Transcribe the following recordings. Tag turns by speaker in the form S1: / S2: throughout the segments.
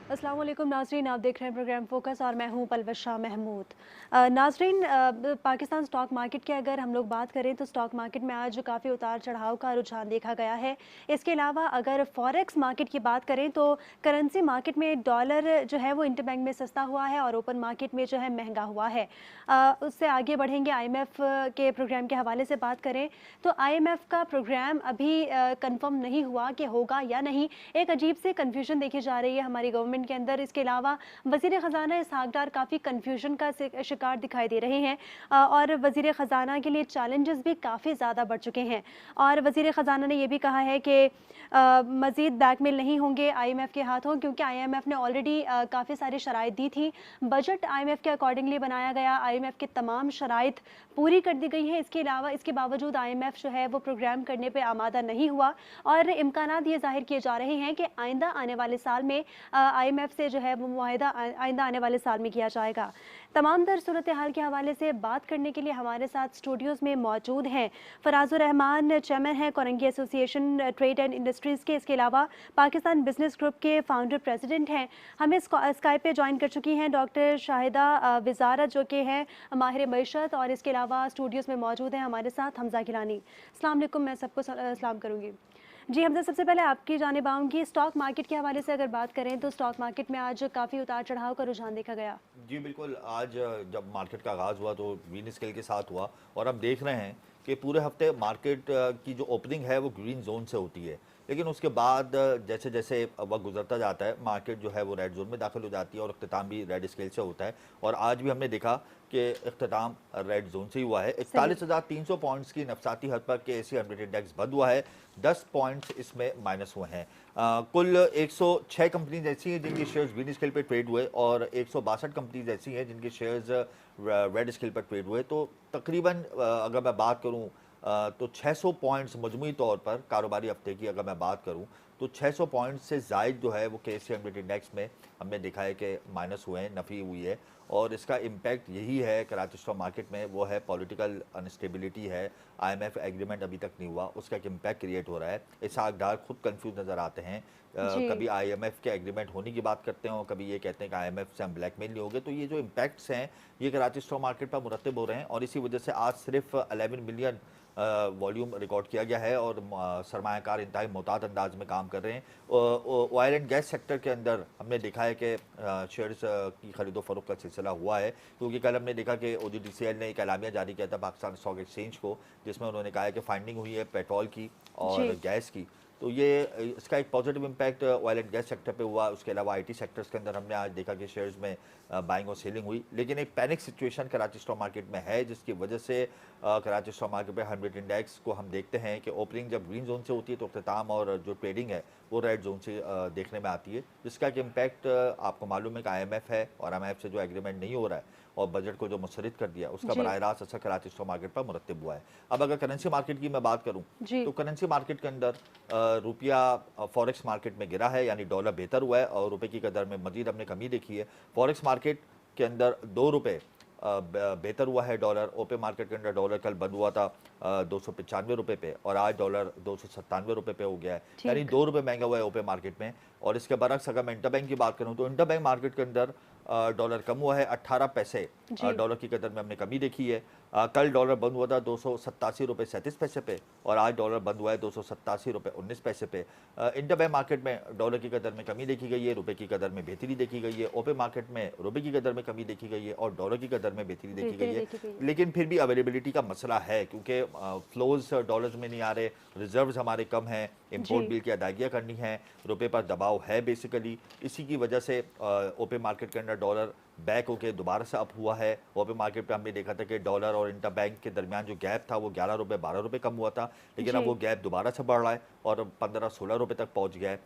S1: अस्सलाम वालेकुम नाजरीन, आप देख रहे हैं प्रोग्राम फोकस और मैं हूं पलवश शाह महमूद। नाजरीन, पाकिस्तान स्टॉक मार्केट की अगर हम लोग बात करें तो स्टॉक मार्केट में आज काफ़ी उतार चढ़ाव का रुझान देखा गया है। इसके अलावा अगर फॉरेक्स मार्केट की बात करें तो करेंसी मार्केट में डॉलर जो है वो इंटरबैंक में सस्ता हुआ है और ओपन मार्केट में जो है महंगा हुआ है। उससे आगे बढ़ेंगे, IMF के प्रोग्राम के हवाले से बात करें तो IMF का प्रोग्राम अभी कंफर्म नहीं हुआ कि होगा या नहीं। एक अजीब से कन्फ्यूजन देखी जा रही है हमारी गवर्नमेंट के अंदर। इसके अलावा वजीर ख़जाना इसहाक डार काफ़ी कन्फ्यूजन का शिकार दिखाई दे रहे हैं और वजीर ख़जाना के लिए चैलेंजेस भी काफ़ी ज़्यादा बढ़ चुके हैं। और वजीर ख़जाना ने यह भी कहा है कि मज़ीद ब्लैकमेल नहीं होंगे IMF के हाथों, क्योंकि IMF ने ऑलरेडी काफ़ी सारी शराइत दी थी। बजट IMF के अकॉर्डिंगली बनाया गया, IMF की तमाम शराइत पूरी कर दी गई हैं। इसके अलावा इसके बावजूद IMF जो है वो प्रोग्राम करने पर आमादा नहीं हुआ और इम्कानात ये जाहिर किए जा रहे हैं कि आइंदा आने वाले साल में IMF से जो है वो मुआहिदा आइंदा आने वाले साल में किया जाएगा। तमाम तर सूरत हाल के हवाले से बात करने के लिए हमारे साथ स्टूडियोज़ में मौजूद हैं फराजुर रहमान, चेयरमैन हैं Korangi association trade and industries के। इसके अलावा पाकिस्तान बिजनेस ग्रुप के फाउंडर प्रेसिडेंट हैं। हमें स्काइप पे ज्वाइन कर चुकी हैं डॉक्टर शाहिदा वज़ारत, जो कि हैं माहिर मईशत, और इसके अलावा स्टूडियोज़ में मौजूद हैं हमारे साथ हमजा गिलानी। अस्सलाम वालेकुम, मैं सबको सलाम करूँगी। जी हमजा, सबसे पहले आपकी जानिब आऊँगी। स्टॉक मार्केट के हवाले से अगर बात करें तो स्टॉक मार्केट में आज काफ़ी उतार चढ़ाव का रुझान देखा गया।
S2: जी बिल्कुल। आज जब मार्केट का आगाज़ हुआ तो ग्रीन स्केल के साथ हुआ और हम देख रहे हैं कि पूरे हफ्ते मार्केट की जो ओपनिंग है वो ग्रीन जोन से होती है, लेकिन उसके बाद जैसे जैसे वक्त गुजरता जाता है मार्केट जो है वो रेड जोन में दाखिल हो जाती है और अख्ताम भी रेड स्केल से होता है। और आज भी हमने देखा कि अख्ताम रेड जोन से ही हुआ है। 41,300 पॉइंट्स की नफसाती हद पर KSE 100 इंडेक्स बंद हुआ है। 10 पॉइंट्स इसमें माइनस हुए हैं। कुल 106 कंपनीज ऐसी हैं जिनके शेयर्स ग्रीन स्केल पर ट्रेड हुए और 162 कंपनीज ऐसी हैं जिनके शेयर्स रेड स्केल पर ट्रेड हुए। तो तकरीबन अगर मैं बात करूं तो 600 पॉइंट्स मजमूई तौर पर कारोबारी हफ्ते की अगर मैं बात करूं तो 600 पॉइंट्स से ज़ायद जो है वो KSE 100 इंडेक्स में हमने देखा है कि माइनस हुए हैं, नफ़ी हुई है। और इसका इम्पैक्ट यही है कराची स्टॉक मार्केट में, वो है पॉलिटिकल अनस्टेबिलिटी है। IMF एग्रीमेंट अभी तक नहीं हुआ, उसका एक इम्पैक्ट क्रिएट हो रहा है। इसहाक डार खुद कंफ्यूज नज़र आते हैं।
S1: जी
S2: कभी IMF के एग्रीमेंट होने की बात करते हैं और कभी ये कहते हैं कि IMF से हम ब्लैकमेल नहीं होंगे। तो ये जो इम्पैक्ट्स हैं ये कराची स्टॉक मार्केट पर मुरतब हो रहे हैं और इसी वजह से आज सिर्फ 11 मिलियन वॉल्यूम रिकॉर्ड किया गया है और सरमायाकार इंतहाई मोहतात अंदाज में काम कर रहे हैं। ऑयल एंड गैस सेक्टर के अंदर हमने देखा है कि शेयर्स की खरीदो फरोख्त का सिलसिला हुआ है, क्योंकि कल हमने देखा कि OGDCL ने एक एलामिया जारी किया था पाकिस्तान स्टॉक एक्सचेंज को, जिसमें उन्होंने कहा है कि फाइंडिंग हुई है पेट्रोल की और
S1: जी
S2: गैस की। तो ये इसका एक positive impact oil and gas sector पे हुआ। उसके अलावा IT सेक्टर्स के अंदर हमने आज देखा कि शेयर्स में बाइंग और सेलिंग हुई, लेकिन एक panic situation Karachi stock market में है जिसकी वजह से कराची स्टॉक मार्केट पे 100 इंडेक्स को हम देखते हैं कि ओपनिंग जब ग्रीन जोन से होती है तो अख्ताम और जो ट्रेडिंग है वो रेड जोन से देखने में आती है, जिसका एक इम्पैक्ट आपको मालूम है कि IMF है और IMF से जो एग्रीमेंट नहीं हो रहा है और बजट को जो मुस्तरद कर दिया उसका
S1: जी
S2: बराह रास्त असर कराची स्टॉक मार्केट पर मुरतब हुआ है। अब अगर करेंसी मार्केट की मैं बात करूँ
S1: जी
S2: तो करेंसी मार्केट के अंदर रुपया फॉरेक्स मार्केट में गिरा है, यानी डॉलर बेहतर हुआ है और रुपए की कदर में मजीद हमने कमी देखी है। फॉरेक्स मार्केट के अंदर 2 रुपये बेहतर हुआ है डॉलर। ओपन मार्केट के अंदर डॉलर कल बंद हुआ था 295 रुपये पे और आज डॉलर 297 रुपये पे हो गया है, यानी
S1: ठीक
S2: 2 रुपये महंगा हुआ है ओपन मार्केट में। और इसके बरक्स अगर मैं इंटरबैंक की बात करूं तो इंटरबैंक मार्केट के अंदर डॉलर कम हुआ है, 18 पैसे
S1: जी
S2: डॉलर की कदर में हमने कमी देखी है। कल डॉलर बंद हुआ था 287 रुपये 37 पैसे पे और आज डॉलर बंद हुआ है 287 रुपये 19 पैसे पे। इंटरबैंक मार्केट में डॉलर की कदर में कमी देखी गई है, रुपए की कदर में बेहतरी देखी गई है। ओपन मार्केट में रुपए की कदर में कमी देखी गई है और डॉलर की कदर में बेहतरी देखी गई
S1: बेहतरी
S2: है।
S1: देखी गई है।
S2: लेकिन फिर भी अवेलेबिलिटी का मसला है, क्योंकि फ्लोज डॉलर्स में नहीं आ रहे, रिजर्व्स हमारे कम हैं,
S1: जी
S2: इंपोर्ट बिल की अदायगियाँ करनी है, रुपए पर दबाव है बेसिकली। इसी की वजह से ओपन मार्केट के अंदर डॉलर बैक होकर दोबारा से अप हुआ है। ओपन मार्केट पे हमने देखा था कि डॉलर और इंटर बैंक के दरमियान जो गैप था वो 11 रुपये 12 रुपये कम हुआ था, लेकिन अब
S1: जी
S2: वो गैप दोबारा से बढ़ रहा है और 15-16 रुपये तक पहुंच गया है।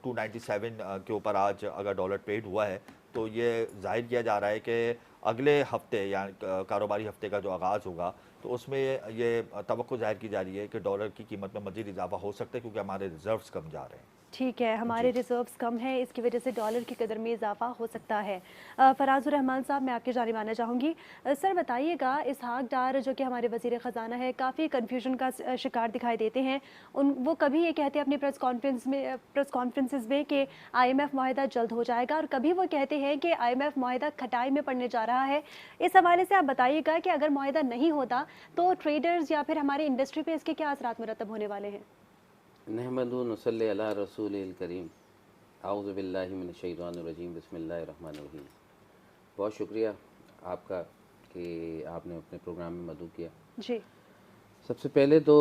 S2: 297 के ऊपर आज अगर डॉलर ट्रेड हुआ है तो ये जाहिर किया जा रहा है कि अगले हफ्ते या कारोबारी हफ्ते का जो आगाज़ होगा तो उसमें ये तवक्को जाहिर की जा रही है कि डॉलर की कीमत में मज़ीद इजाफा हो सकता है, क्योंकि हमारे रिजर्व्स कम जा रहे हैं।
S1: ठीक है, हमारे
S3: जी।
S1: रिजर्व्स कम हैं, इसकी वजह से डॉलर की कदर में इजाफा हो सकता है। फराजुर रहमान साहब, मैं आपकी जानिब आना चाहूँगी। सर बताइएगा, इसहाक डार जो कि हमारे वज़ीर ख़जाना है, काफ़ी कन्फ्यूजन का शिकार दिखाई देते हैं। वो कभी ये कहते हैं अपनी प्रेस कॉन्फ्रेंसेस में कि IMF मुआहदा जल्द हो जाएगा, और कभी वो कहते हैं कि IMF मुआहदा खटाई में पड़ने जा रहा है। इस हवाले से आप बताइएगा कि अगर मुआहदा नहीं होता तो ट्रेडर्स या फिर हमारी इंडस्ट्री पर इसके क्या असरात मुरतब होने वाले हैं?
S3: नहमदु नसल्ली अला रसूलिल करीम आऊज़ु बिल्लाहि मिनश शैतानिर रजीम बिस्मिल्लाहिर रहमानिर रहीम। बहुत शुक्रिया आपका कि आपने अपने प्रोग्राम में मदऊ किया।
S1: जी।
S3: सबसे पहले तो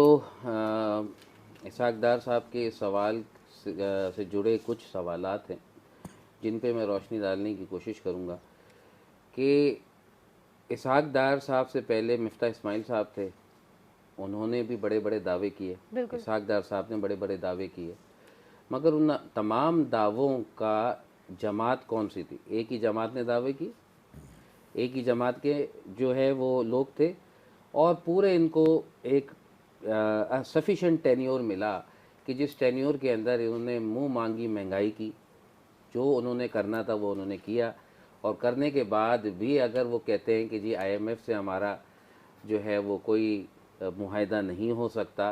S3: इसहाक डार साहब के सवाल से जुड़े कुछ सवालात हैं जिन पे मैं रोशनी डालने की कोशिश करूँगा कि इसहाक डार साहब से पहले मिफ्ता इस्माइल साहब थे, उन्होंने भी बड़े बड़े दावे किए। इसहाक डार साहब ने बड़े बड़े दावे किए, मगर उन तमाम दावों का जमात कौन सी थी? एक ही जमात ने दावे की, एक ही जमात के जो है वो लोग थे, और पूरे इनको एक सफिशेंट टेन्योर मिला कि जिस टेन्योर के अंदर इन्होंने मुंह मांगी महंगाई की, जो उन्होंने करना था वो उन्होंने किया, और करने के बाद भी अगर वो कहते हैं कि जी IMF से हमारा जो है वो कोई मुआहदा नहीं हो सकता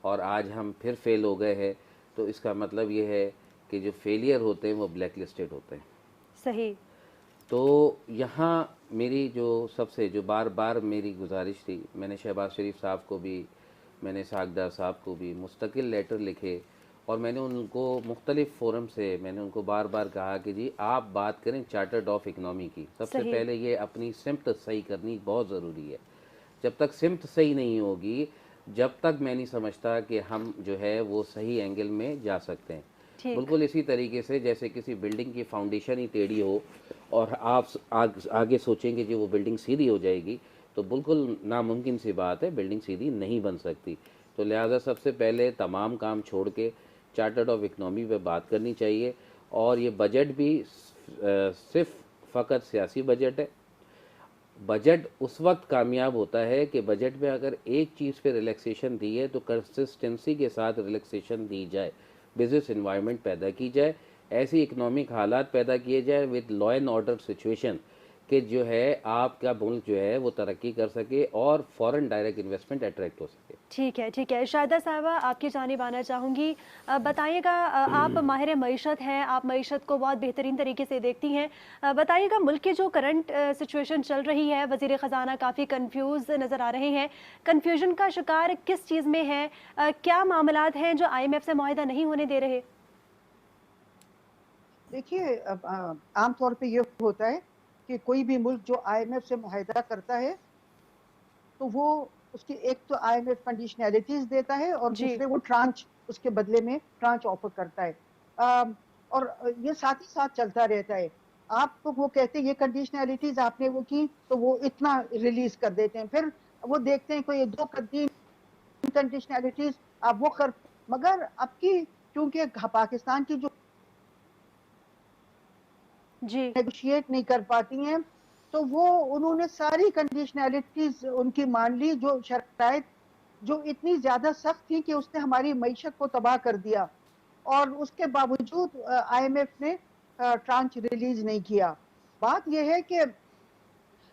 S3: और आज हम फिर फेल हो गए हैं, तो इसका मतलब ये है कि जो फेलियर होते हैं वो ब्लैक लिस्टेड होते हैं।
S1: सही।
S3: तो यहाँ मेरी जो बार बार मेरी गुजारिश थी, मैंने शहबाज शरीफ साहब को भी, मैंने इसहाक डार साहब को भी मुस्तकिल लेटर लिखे, और मैंने उनको मुख्तलिफ़ फोरम से मैंने उनको बार बार कहा कि जी आप बात करें चार्टर्ड ऑफ इकनॉमी की। सबसे पहले ये अपनी सिमत सही करनी बहुत ज़रूरी है। जब तक सिमत सही नहीं होगी, जब तक मैं नहीं समझता कि हम जो है वो सही एंगल में जा सकते हैं। बिल्कुल इसी तरीके से जैसे किसी बिल्डिंग की फाउंडेशन ही टेढ़ी हो और आप आगे सोचेंगे कि वो बिल्डिंग सीधी हो जाएगी, तो बिल्कुल नामुमकिन सी बात है, बिल्डिंग सीधी नहीं बन सकती। तो लिहाजा सबसे पहले तमाम काम छोड़ के चार्टर्ड ऑफ इकनॉमी पे बात करनी चाहिए। और ये बजट भी सिर्फ फ़कत सियासी बजट है। बजट उस वक्त कामयाब होता है कि बजट में अगर एक चीज़ पे रिलैक्सेशन दी है तो कंसिस्टेंसी के साथ रिलैक्सेशन दी जाए, बिजनेस इन्वायरमेंट पैदा की जाए, ऐसी इकोनॉमिक हालात पैदा किए जाए with law and order situation कि जो है आपका मुल्क जो है वो तरक्की कर सके और फॉरेन डायरेक्ट इन्वेस्टमेंट अट्रैक्ट हो सके।
S1: ठीक है, ठीक है। शाहिदा साहिबा, आपकी जानिब आना चाहूँगी। बताइएगा, आप माहिर मईशत हैं, आप मईशत को बहुत बेहतरीन तरीके से देखती हैं। बताइएगा, मुल्क की जो करंट सिचुएशन चल रही है, वज़ीर ख़जाना काफ़ी कंफ्यूज नज़र आ रहे हैं। कन्फ्यूजन का शिकार किस चीज़ में है? क्या मामलात हैं जो IMF से मुआहदा नहीं होने दे रहे?
S4: देखिए, आम तौर पे ये होता है कि कोई भी मुल्क जो IMF से मुआहदा करता है तो वो उसकी एक तो IMF कंडीशनैलिटीज देता है और दूसरे वो ट्रांच उसके बदले में ट्रांच ऑफर करता है। और ये साथ ही साथ चलता रहता है। आप तो वो कहते हैं ये कंडीशनैलिटीज आपने वो की तो वो इतना रिलीज कर देते हैं, फिर वो देखते हैं कोई 2-3 कंडीशनैलिटीज आप वो कर, मगर अब की क्योंकि पाकिस्तान की जो नेगोशिएट नहीं कर पाती हैं, तो वो उन्होंने सारी कंडीशनैलिटीज उनकी मान ली, जो शराइत जो इतनी ज्यादा सख्त थी कि उसने हमारी मईशत को तबाह कर दिया, और उसके बावजूद IMF ने ट्रांच रिलीज नहीं किया। बात यह है कि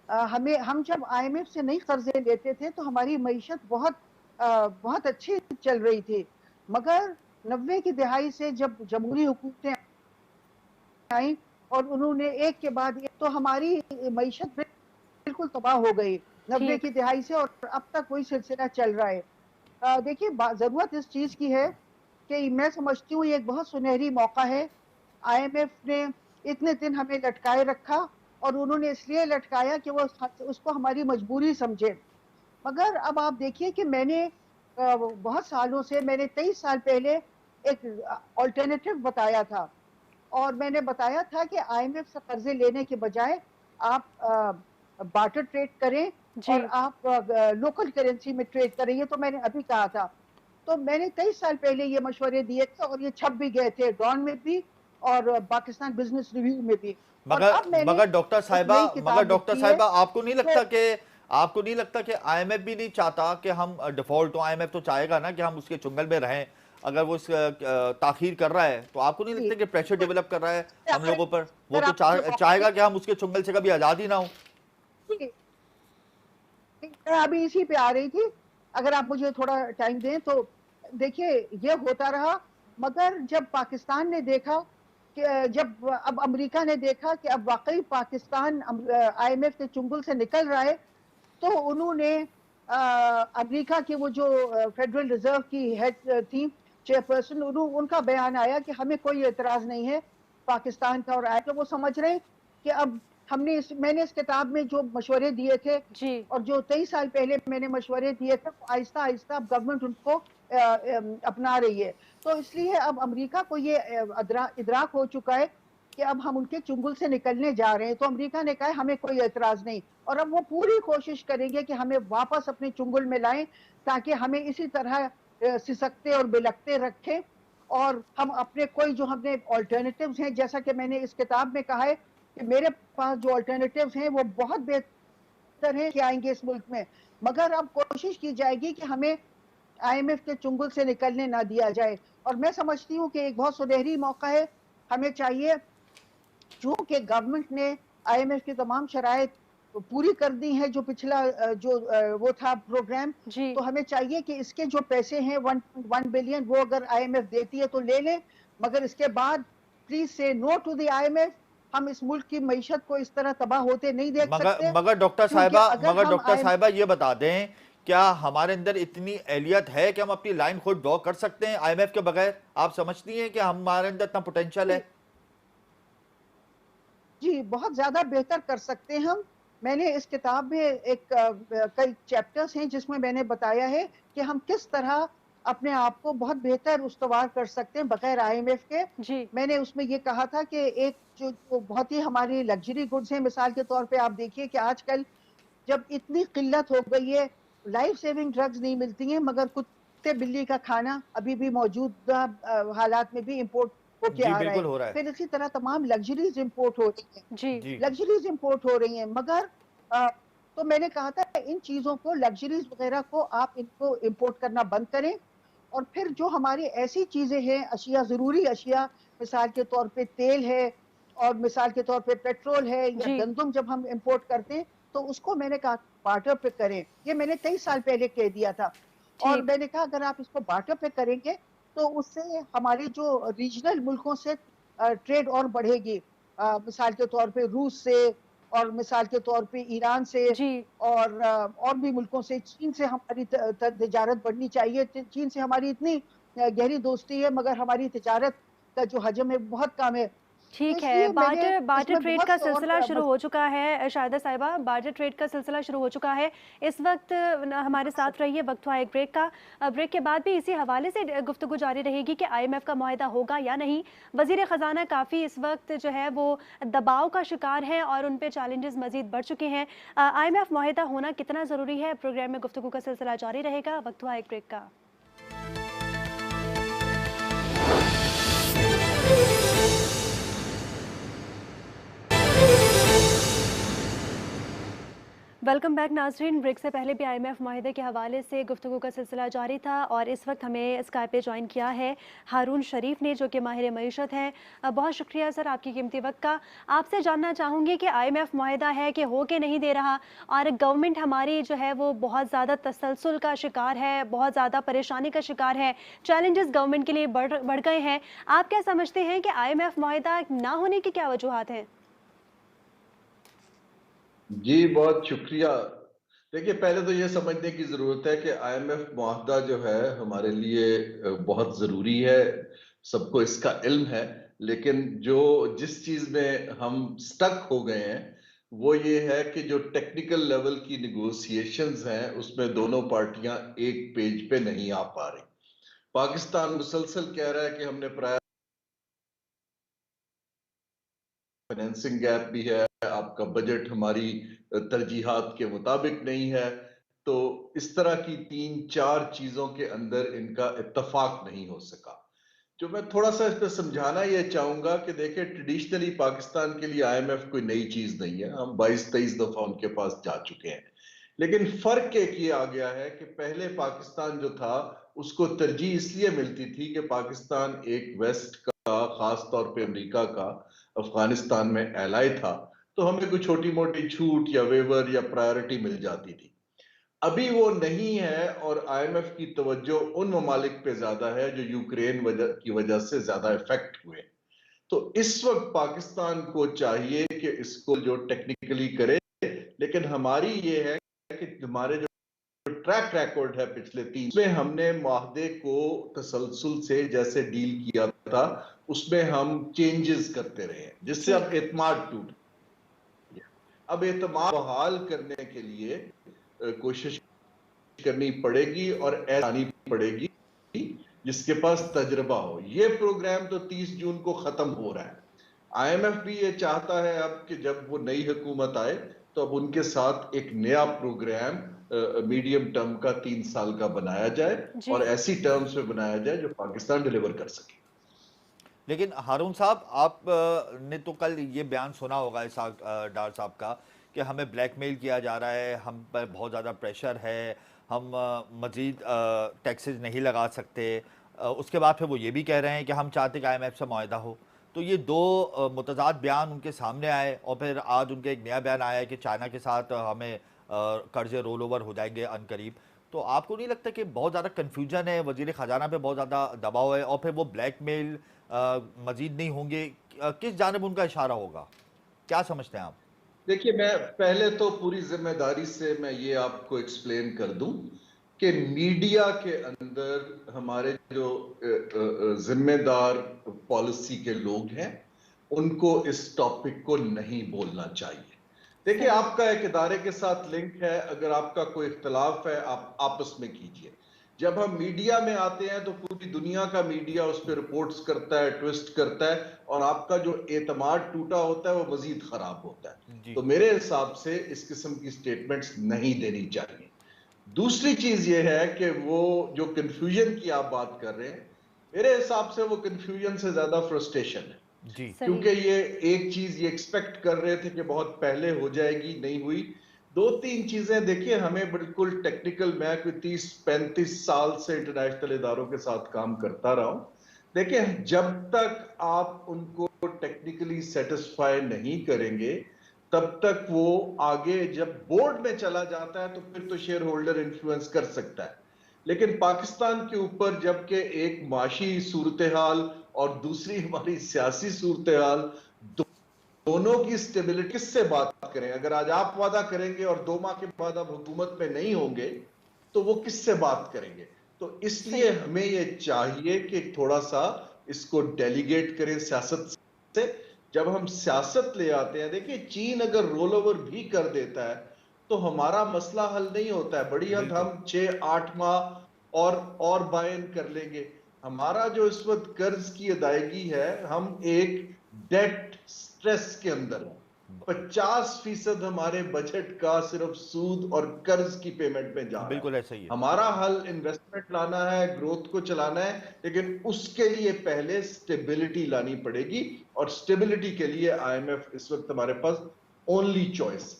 S4: हम जब IMF से नई कर्जे लेते थे तो हमारी मईशत बहुत अच्छी चल रही थी, मगर 90 की दहाई से जब जमहूरी हुकूमतें आई और उन्होंने एक के बाद एक, तो हमारी मईशत बिल्कुल तबाह हो गई 90 की दहाई से, और अब तक वही सिलसिला चल रहा है। देखिए, जरूरत इस चीज की है कि मैं समझती हूँ ये एक बहुत सुनहरी मौका है। IMF ने इतने दिन हमें लटकाए रखा, और उन्होंने इसलिए लटकाया कि वो उसको हमारी मजबूरी समझे। मगर अब आप देखिए कि मैंने बहुत सालों से, मैंने 23 साल पहले एक ऑल्टरनेटिव बताया था, और मैंने बताया था कि IMF से कर्जे लेने के बजाय आप बार्टर ट्रेड करें और आप लोकल करेंसी में ट्रेड करें। ये तो मैंने अभी कहा था। तो मैंने 23 साल पहले ये मशवरे दिए थे, और ये छप भी गए थे, डॉन में भी और पाकिस्तान बिजनेस रिव्यू में भी।
S2: मगर डॉक्टर साहिबा, आपको नहीं लगता कि IMF भी नहीं चाहता कि हम डिफॉल्ट हो? IMF तो चाहेगा ना कि हम उसके चुंगल में रहें, अगर वो ताखीर कर रहा है तो आपको नहीं लगता कि प्रेशर डेवलप कर रहा है हम लोगों पर? वो तो चाहेगा कि हम उसके चुंगल से कभी आज़ाद ही ना हो।
S4: मैं अभी इसी पे आ रही थी, अगर आप मुझे थोड़ा टाइम दें तो देखिए ये होता रहा, मगर जब पाकिस्तान ने देखा कि जब अब अमेरिका ने देखा कि अब वाकई पाकिस्तान IMF के चुंगल से निकल रहा है, तो उन्होंने अमेरिका की वो जो फेडरल रिजर्व की हेड थी, चेयरपर्सन, उनका बयान आया कि हमें कोई एतराज नहीं है पाकिस्तान का, और आया तो वो समझ रहे हैं कि अब मैंने इस किताब में जो मशवरे दिए थे
S1: जी
S4: और जो 23 साल पहले मैंने मशवरे दिए थे, आहिस्ता आहिस्ता अब गवर्नमेंट उनको अपना रही है। तो इसलिए अब अमेरिका को ये इदराक हो चुका है कि अब हम उनके चुंगल से निकलने जा रहे हैं। तो अमेरिका ने कहा हमें कोई एतराज नहीं, और अब वो पूरी कोशिश करेंगे कि हमें वापस अपने चुंगल में लाएं, ताकि हमें इसी तरह सिसकते और बिलकते रखें, और हम अपने कोई जो हमने ऑल्टरनेटिव्स हैं, जैसा कि मैंने इस किताब में कहा है कि मेरे पास जो ऑल्टरनेटिव्स हैं वो बहुत बेहतर हैं कि आएंगे इस मुल्क में, मगर अब कोशिश की जाएगी कि हमें IMF के चुंगल से निकलने ना दिया जाए। और मैं समझती हूँ कि एक बहुत सुनहरी मौका है, हमें चाहिए, चूंकि गवर्नमेंट ने IMF की तमाम शराइत पूरी कर दी है, जो पिछला जो वो था प्रोग्राम,
S1: जी
S4: तो हमें चाहिए कि इसके जो पैसे हैं 1.1 बिलियन, वो अगर IMF देती है तो ले लें, मगर इसके बाद प्लीज से नो टू द IMF। हम इस मुल्क की मईशत को इस तरह तबाह होते नहीं देख सकते,
S2: मगर
S4: क्योंकि अगर हम
S2: डॉक्टर साहिबा ये बता दें, क्या हमारे अंदर इतनी एहलियत है कि हम अपनी लाइन खुद ड्रॉ कर सकते हैं IMF के बगैर? आप समझती हैं कि हमारे अंदर इतना पोटेंशियल है?
S4: जी, बहुत ज्यादा बेहतर कर सकते हैं हम। मैंने इस किताब में कई चैप्टर्स हैं जिसमें मैंने बताया है कि हम किस तरह अपने आप को बहुत बेहतर उस्तवार कर सकते हैं बगैर IMF के।
S1: जी
S4: मैंने उसमें ये कहा था कि एक जो बहुत ही हमारी लग्जरी गुड्स हैं, मिसाल के तौर पे आप देखिए कि आजकल जब इतनी किल्लत हो गई है, लाइफ सेविंग ड्रग्स नहीं मिलती हैं, मगर कुत्ते बिल्ली का खाना अभी भी मौजूदा हालात में भी इंपोर्ट होके
S2: जी
S4: आ रहा है।
S2: बिल्कुल हो रहा है।
S4: फिर इसी तरह तमाम लग्जरीज इंपोर्ट हो रही हैं,
S1: जी
S2: जी
S4: लग्जरीज इंपोर्ट हो रही हैं, मगर तो मैंने कहा था इन चीजों को, लग्जरीज वगैरह को आप इनको इंपोर्ट करना बंद करें, और फिर जो हमारी ऐसी चीजें हैं, अशिया, जरूरी अशिया, मिसाल के तौर पे तेल है, और मिसाल के तौर पे पेट्रोल है, या
S1: जी
S4: गंदम जब हम इंपोर्ट करते हैं, तो उसको मैंने कहा बार्टर पे करें। ये मैंने 23 साल पहले कह दिया था, और
S1: ठीक
S4: मैंने कहा अगर आप इसको बार्टर पे करेंगे तो उससे हमारे जो रीजनल मुल्कों से ट्रेड और बढ़ेगी, मिसाल के तौर पे रूस से, और मिसाल के तौर पे ईरान से,
S1: जी
S4: और भी मुल्कों से, चीन से हमारी तिजारत बढ़नी चाहिए। चीन से हमारी इतनी गहरी दोस्ती है, मगर हमारी तिजारत का जो हजम है बहुत कम है। तो
S1: ठीक है।
S4: इसलिए मैंने
S1: बार्टर
S4: इसमें
S1: ट्रेड का
S4: बहुत और
S1: सिलसिला शुरू हो चुका है शाहिदा साहिबा, बार्टर ट्रेड का सिलसिला शुरू हो चुका है इस वक्त। हमारे साथ रहिए, वक्त हुआ एक ब्रेक का। ब्रेक के बाद भी इसी हवाले से गुफ्तगू जारी रहेगी कि IMF का मुआहदा होगा या नहीं। वजीर ख़जाना काफ़ी इस वक्त जो है वो दबाव का शिकार है और उन पर चैलेंजेस मजीद बढ़ चुके हैं। IMF मुआहदा होना कितना ज़रूरी है, प्रोग्राम में गुफ्तगू का सिलसिला जारी रहेगा। वक्त हुआ एक ब्रेक का। वेलकम बैक नाज़रीन। ब्रेक से पहले भी IMF मुआहदे के हवाले से गुफ्तगू का सिलसिला जारी था, और इस वक्त हमें स्काइप पे ज्वाइन किया है हारून शरीफ ने, जो कि माहिर मईशत हैं। बहुत शुक्रिया सर आपकी कीमती वक्त का। आपसे जानना चाहूँगी कि IMF मुआहदा है कि हो के नहीं दे रहा, और गवर्नमेंट हमारी जो है वो बहुत ज़्यादा तसलसल का शिकार है, बहुत ज़्यादा परेशानी का शिकार है, चैलेंजेस गवर्नमेंट के लिए बढ़ गए हैं। आप क्या समझते हैं कि IMF मुआहदा ना होने की क्या वजूहात हैं?
S5: जी बहुत शुक्रिया। देखिए पहले तो ये समझने की जरूरत है कि IMF मुआहदा जो है हमारे लिए बहुत जरूरी है, सबको इसका इल्म है। लेकिन जो जिस चीज में हम स्टक हो गए हैं वो ये है कि जो टेक्निकल लेवल की निगोशिएशंस हैं उसमें दोनों पार्टियां एक पेज पे नहीं आ पा रही। पाकिस्तान मुसलसल कह रहा है कि हमने फाइनेंसिंग गैप भी है, आपका बजट हमारी तरजीहात के मुताबिक नहीं है। तो इस तरह की 3-4 चीजों के अंदर इनका इत्तफाक नहीं हो सका। जो मैं थोड़ा सा इस पर समझाना ये चाहूंगा कि देखिए ट्रेडिशनली पाकिस्तान के लिए IMF कोई नई चीज नहीं है, हम 22-23 दफा उनके पास जा चुके हैं। लेकिन फर्क एक ये आ गया है कि पहले पाकिस्तान जो था उसको तरजीह इसलिए मिलती थी कि पाकिस्तान एक वेस्ट का, खास तौर पे अमेरिका का अफगानिस्तान में एलाई था, तो हमें कोई छोटी मोटी छूट या वेवर या प्रायोरिटी मिल जाती थी। अभी वो नहीं है और आईएमएफ की तवज्जो उन ममालिक पे ज्यादा है जो यूक्रेन की वजह से ज्यादा इफेक्ट हुए। तो इस वक्त पाकिस्तान को चाहिए कि इसको जो टेक्निकली करे, लेकिन हमारी ये है कि हमारे जो ट्रैक रिकॉर्ड है पिछले 3 में हमने माहदे को तसलसल से जैसे डील किया था उसमें हम चेंजेस करते रहे हैं, जिससे अब एतमाद टूट गया। अब एतमाद बहाल करने के लिए कोशिश करनी पड़ेगी और ऐसी पड़ेगी जिसके पास तजर्बा हो। ये प्रोग्राम तो 30 जून को खत्म हो रहा है। आईएमएफ भी ये चाहता है अब कि जब वो नई हुकूमत आए तो अब उनके साथ एक नया प्रोग्राम मीडियम टर्म का 3 साल का बनाया जाए और ऐसी टर्म्स में बनाया जाए जो पाकिस्तान डिलीवर कर सके।
S2: लेकिन हारून साहब, आप ने तो कल ये बयान सुना होगा इसाक डार साहब का कि हमें ब्लैकमेल किया जा रहा है, हम पर बहुत ज़्यादा प्रेशर है, हम मज़ीद टैक्सेस नहीं लगा सकते। उसके बाद फिर वो ये भी कह रहे हैं कि हम चाहते कि आईएमएफ से मुआहदा हो। तो ये दो मुतज़ाद बयान उनके सामने आए और फिर आज उनका एक नया बयान आया है कि चाइना के साथ हमें कर्जे रोल ओवर हो जाएंगे अनकरीब। तो आपको नहीं लगता कि बहुत ज़्यादा कन्फ्यूजन है, वज़ीर ख़जाना पे बहुत ज़्यादा दबाव है और फिर वो ब्लैकमेल मज़ीद नहीं होंगे? किस जानिब उनका इशारा होगा, क्या समझते हैं आप?
S5: देखिए, मैं पहले तो पूरी जिम्मेदारी से मैं ये आपको एक्सप्लेन कर दूं कि मीडिया के अंदर हमारे जो जिम्मेदार पॉलिसी के लोग हैं उनको इस टॉपिक को नहीं बोलना चाहिए। देखिए, आपका एक इदारे के साथ लिंक है, अगर आपका कोई इख्तलाफ है आप आपस में कीजिए। जब हम मीडिया में आते हैं तो पूरी दुनिया का मीडिया उस पर रिपोर्ट्स करता है, ट्विस्ट करता है और आपका जो एतमाद टूटा होता है वो मजीद खराब होता है। तो मेरे हिसाब से इस किस्म की स्टेटमेंट्स नहीं देनी चाहिए। दूसरी चीज ये है कि वो जो कंफ्यूजन की आप बात कर रहे हैं, मेरे हिसाब से वो कंफ्यूजन से ज्यादा फ्रस्ट्रेशन है
S2: जी,
S5: क्योंकि ये एक चीज ये एक्सपेक्ट कर रहे थे कि बहुत पहले हो जाएगी, नहीं हुई। 2-3 चीजें देखिए, हमें बिल्कुल टेक्निकल, मैं कोई 30-35 साल से इंटरनेशनल इदारों के साथ काम करता रहा हूं। देखिए, जब तक आप उनको टेक्निकली सेटिस्फाई नहीं करेंगे तब तक वो आगे जब बोर्ड में चला जाता है तो फिर तो शेयर होल्डर इन्फ्लुएंस कर सकता है। लेकिन पाकिस्तान के ऊपर जबकि एक माशी सूरत हाल और दूसरी हमारी सियासी सूरत हाल, दोनों की स्टेबिलिटी, किससे बात करें? अगर आज आप वादा करेंगे और 2 माह के बाद आप हुकूमत में नहीं होंगे तो वो किससे बात करेंगे? तो इसलिए हमें ये चाहिए कि थोड़ा सा इसको डेलीगेट करें सियासत से। जब हम सियासत ले आते हैं, देखिए चीन अगर रोल ओवर भी कर देता है तो हमारा मसला हल नहीं होता है। बड़ी हद हम 6-8 माह और बायन कर लेंगे। हमारा जो इस वक्त कर्ज की अदायगी है, हम एक डेट स्ट्रेस के अंदर है। 50% हमारे बजट का सिर्फ सूद और कर्ज की पेमेंट में जा रहा है।
S2: बिल्कुल ऐसा ही है।
S5: हमारा हल इन्वेस्टमेंट लाना है, ग्रोथ को चलाना है, लेकिन उसके लिए पहले स्टेबिलिटी लानी पड़ेगी और स्टेबिलिटी के लिए आईएमएफ इस वक्त हमारे पास ओनली चॉइस।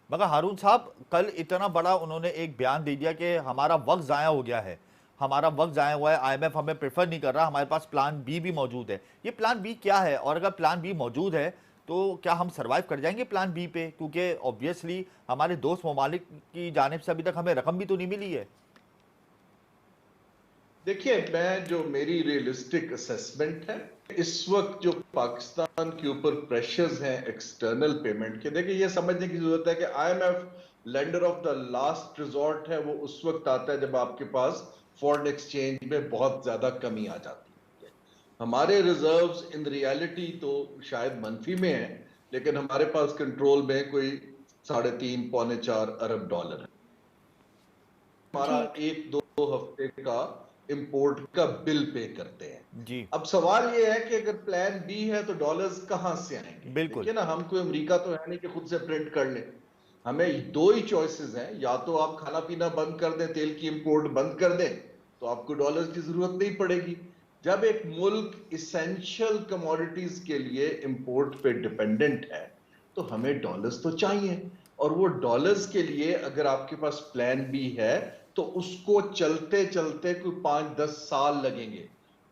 S2: मगर हारून साहब, कल इतना बड़ा उन्होंने एक बयान दे दिया कि हमारा वक्त ज़ाया हो गया है, हमारा वक्त ज़ाया हुआ है, आईएमएफ हमें प्रेफर नहीं कर रहा, हमारे पास प्लान बी भी मौजूद है। ये प्लान बी क्या है? और अगर प्लान बी मौजूद है तो क्या हम सर्वाइव कर जाएंगे प्लान बी पे? क्योंकि ऑब्वियसली हमारे दोस्त ममालिक की जानिब से अभी तक हमें रकम भी तो नहीं मिली है।
S5: देखिए, मैं जो मेरी रियलिस्टिक असेसमेंट है, इस वक्त जो पाकिस्तान के ऊपर प्रेशर्स हैं एक्सटर्नल पेमेंट के, देखिए ये समझने की जरूरत है कि IMF lender of the last resort है। वो उस वक्त आता है जब आपके पास फॉरेन एक्सचेंज में बहुत ज्यादा कमी आ जाती है। हमारे रिजर्व्स इन रियलिटी तो शायद मनफी में है, लेकिन हमारे पास कंट्रोल में कोई 3.5-4 अरब डॉलर है। हमारा 1-2 हफ्ते का इंपोर्ट का बिल पे करते हैं
S2: जी।
S5: अब सवाल ये है कि अगर प्लान बी है तो डॉलर्स कहां से आएंगे?
S2: बिल्कुल।
S5: देखिए ना, हम कोई अमेरिका तो है नहीं कि खुद से प्रिंट कर लें। हमें 2 ही चॉइसेस हैं, या तो आप खाना पीना बंद कर दें, तेल की इंपोर्ट बंद कर दें, तो आपको डॉलर्स की जरूरत नहीं पड़ेगी। जब एक मुल्क इसेंशियल कमोडिटीज के लिए इंपोर्ट पे डिपेंडेंट है तो हमें डॉलर्स तो चाहिए, और वो डॉलर्स के लिए अगर आपके पास प्लान बी है तो उसको चलते चलते कोई 5-10 साल लगेंगे।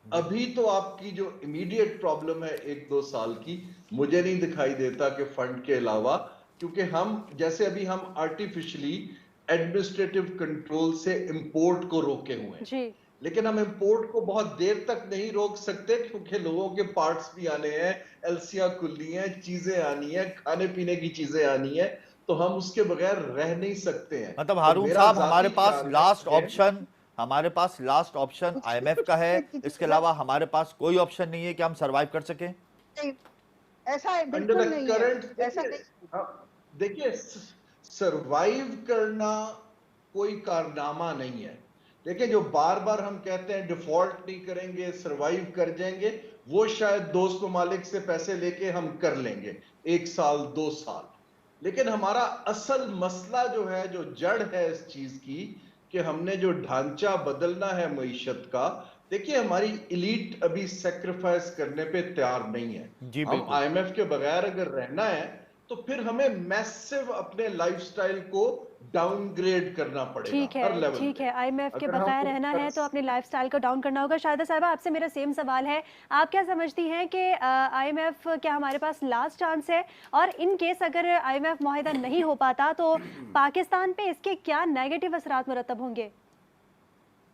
S5: अभी तो आपकी जो इमीडिएट प्रॉब्लम है 1-2 साल की, मुझे नहीं दिखाई देता कि फंड के अलावा, क्योंकि हम जैसे अभी हम आर्टिफिशियली एडमिनिस्ट्रेटिव कंट्रोल से इंपोर्ट को रोके हुए हैं,
S1: जी
S5: लेकिन हम इंपोर्ट को बहुत देर तक नहीं रोक सकते, क्योंकि लोगों के पार्ट्स भी आने हैं, एलसियां खुलनी है, चीजें आनी है, खाने पीने की चीजें आनी है, तो हम उसके बगैर रह नहीं सकते हैं।
S2: मतलब
S5: तो
S2: हारून
S5: मेरा
S2: साहब,
S5: जाती ख्याल
S2: हमारे पास लास्ट ऑप्शन आईएमएफ का है, इसके अलावा हमारे पास कोई ऑप्शन नहीं है कि हम सरवाइव कर सकें।
S4: नहीं, ऐसा है,
S5: अंडर
S4: बिल्कुल
S5: द
S4: नहीं है,
S5: करंट,
S4: ऐसा नहीं।
S5: देखिए सरवाइव करना कोई कारनामा नहीं है। देखिए जो बार बार हम कहते हैं डिफॉल्ट नहीं करेंगे, सरवाइव कर जाएंगे, वो शायद दोस्त ममालिक से पैसे लेके हम कर लेंगे 1 साल 2 साल, लेकिन हमारा असल मसला जो है, जो जड़ है इस चीज की, कि हमने जो ढांचा बदलना है मईशत का। देखिए हमारी इलीट अभी सेक्रीफाइस करने पे तैयार नहीं है।
S2: जी
S5: हम
S2: बिल्कुल।
S5: आईएमएफ के बगैर अगर रहना है तो फिर हमें मैसिव अपने लाइफस्टाइल को डाउनग्रेड करना पड़ेगा हर लेवल
S1: ठीक
S5: पे।
S1: है, आईएमएफ के
S5: अगर हम
S1: बगैर
S5: वो
S1: रहना
S5: कर
S1: है तो अपने लाइफस्टाइल को डाउन करना होगा। शाहिदा साहिबा, आपसे मेरा सेम सवाल है, आप क्या समझती हैं कि आईएमएफ क्या हमारे पास लास्ट चांस है, और इन केस अगर आईएमएफ मुआहिदा नहीं हो पाता तो पाकिस्तान पे इसके क्या नेगेटिव असरात मुरतब होंगे?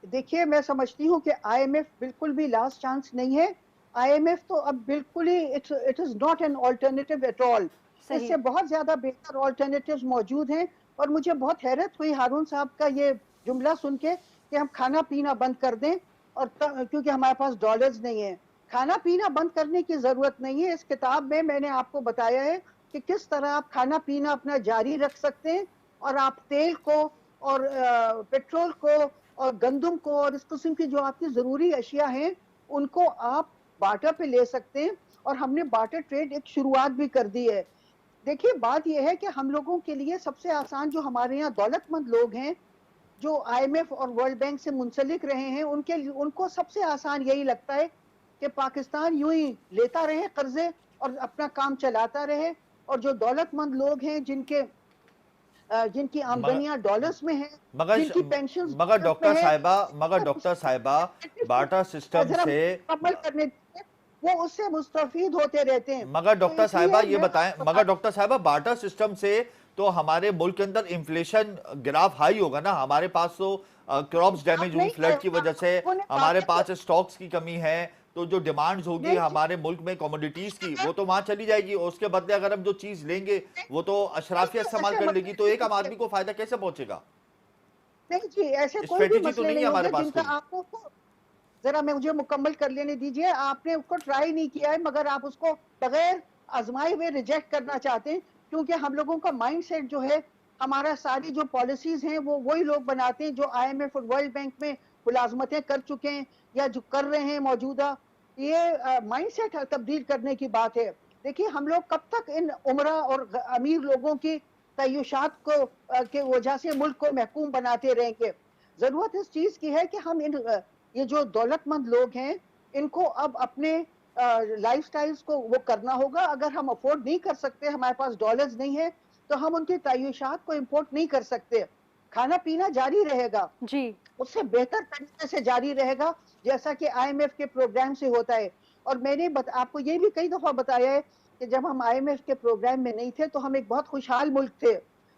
S4: देखिए, मैं समझती हूँ कि आईएमएफ बिल्कुल भी लास्ट चांस नहीं है। आईएमएफ तो अब बिल्कुल ही it is not an alternative at all.
S1: सही।
S4: इससे बहुत ज्यादा बेहतर ऑल्टरनेटिव्स मौजूद हैं। और मुझे बहुत हैरत हुई हारून साहब का ये जुमला सुन के कि हम खाना पीना बंद कर दें, और क्योंकि हमारे पास डॉलर्स नहीं है। खाना पीना बंद करने की जरूरत नहीं है। इस किताब में मैंने आपको बताया है कि किस तरह आप खाना पीना अपना जारी रख सकते हैं, और आप तेल को और पेट्रोल को और गंदम को और इस किस्म की जो आपकी जरूरी अशिया हैं, उनको आप बार्टर पे ले सकते हैं। और हमने बार्टर ट्रेड एक शुरुआत भी कर दी है। देखिए, बात यह है कि हम लोगों के लिए सबसे आसान, जो हमारे यहाँ दौलतमंद लोग हैं, जो आईएमएफ और वर्ल्ड बैंक से मुंसलिक रहे हैं, उनको सबसे आसान यही लगता है कि पाकिस्तान यूं ही लेता रहे कर्जे और अपना काम चलाता रहे। और जो दौलतमंद लोग हैं, जिनकी
S2: मगर
S4: आमदनियां डॉलर्स में हैं,
S2: मगर
S4: जिनकी पेंशन
S2: मगर डॉक्टर
S4: में है,
S2: साहिबा बार्टर सिस्टम
S4: जरा
S2: से,
S4: मुकम्मल करने दीजिए, वो उससे मुस्तफीद होते रहते हैं।
S2: मगर
S4: तो
S2: डॉक्टर
S4: इसलिए
S2: साहिबा ये
S4: मैं
S2: बताएं, मगर डॉक्टर साहिबा बार्टर सिस्टम से तो हमारे मुल्क के अंदर इन्फ्लेशन ग्राफ हाई होगा ना। हमारे पास तो क्रॉप्स डैमेज हुई फ्लड की वजह से, हमारे पास स्टॉक्स की कमी है, तो जो डिमांड्स होगी हमारे मुल्क में कमोडिटीज की, वो तो वहां चली जाएगी, और उसके बदले अगर हम जो चीज लेंगे वो तो अशराफिया इस्तेमाल कर लेगी, तो एक आम आदमी को फायदा कैसे पहुंचेगा?
S4: नहीं जी, ऐसे कोई भी
S2: स्ट्रेटेजी तो
S4: मसले
S2: नहीं
S4: नहीं
S2: है हमारे
S4: होंगे
S2: पास
S4: जिनका
S2: कोई।
S4: आपको, जरा मैं मुझे मुकम्मल कर लेने दीजिए। आपने उसको ट्राई नहीं किया है, मगर आप उसको बगैर आजमाए हुए रिजेक्ट करना चाहते हैं, क्योंकि हम लोगों का माइंडसेट जो है, हमारा सारी जो पॉलिसीज हैं वो वही लोग बनाते हैं जो आईएमएफ और वर्ल्ड बैंक में मुलाजमतें कर चुके हैं या जो कर रहे हैं मौजूदा। ये माइंडसेट तब्दील करने की बात है। देखिए, हम लोग कब तक इन उमरा और अमीर लोगों की तय्युशात को के वजह से मुल्क को महकूम बनाते रहेंगे? जरूरत इस चीज की है कि हम ये जो दौलतमंद लोग हैं, इनको अब अपने लाइफस्टाइल्स को वो करना होगा। अगर हम अफोर्ड नहीं कर सकते, हमारे पास डॉलर्स नहीं है, तो हम उनकी तय्युशात को इंपोर्ट नहीं कर सकते। खाना पीना जारी रहेगा,
S1: जी
S4: उससे बेहतर तरीके से जारी रहेगा, जैसा कि आईएमएफ के प्रोग्राम से होता है। और मैंने आपको ये भी कई दफा बताया है कि जब हम आईएमएफ के प्रोग्राम में नहीं थे तो हम एक बहुत खुशहाल मुल्क थे।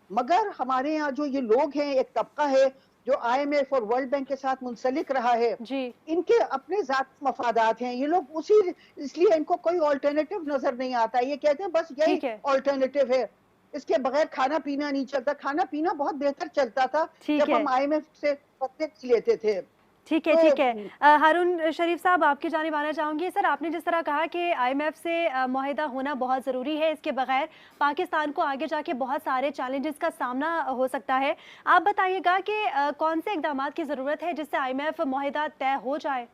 S4: मगर हमारे यहाँ जो ये लोग हैं, एक तबका है जो आईएमएफ और वर्ल्ड बैंक के साथ मुंसलिक रहा है,
S1: जी
S4: इनके अपने जाती मफादात हैं। ये लोग उसी, इसलिए इनको कोई ऑल्टरनेटिव नजर नहीं आता। ये कहते हैं बस यही
S1: ठीक है
S4: ऑल्टरनेटिव है, इसके बगैर खाना पीना नहीं चलता। खाना पीना बहुत बेहतर चलता था
S1: ठीक
S4: जब
S1: है
S4: हम आईएमएफ से पत्ते लेते थे।
S1: ठीक है
S4: तो
S1: ठीक है। हारून शरीफ साहब, आपकी जानिब आना चाहूँगी। सर, आपने जिस तरह कहा कि आईएमएफ से मुआहिदा होना बहुत ज़रूरी है, इसके बगैर पाकिस्तान को आगे जाके बहुत सारे चैलेंजेस का सामना हो सकता है। आप बताइएगा कि कौन से इक़दामात की ज़रूरत है जिससे आईएमएफ मुआहिदा तय हो जाए?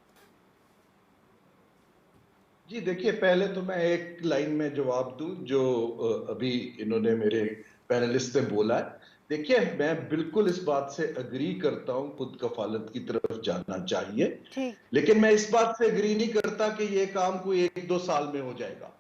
S5: जी देखिए, पहले तो मैं एक लाइन में जवाब दूं जो अभी इन्होंने मेरे पैनलिस्ट ने बोला है। देखिए, मैं बिल्कुल इस बात से अग्री करता हूं, खुद कफालत की तरफ जाना चाहिए,
S1: ठीक
S5: लेकिन मैं इस बात से अग्री नहीं करता कि ये काम कोई 1-2 साल में हो जाएगा।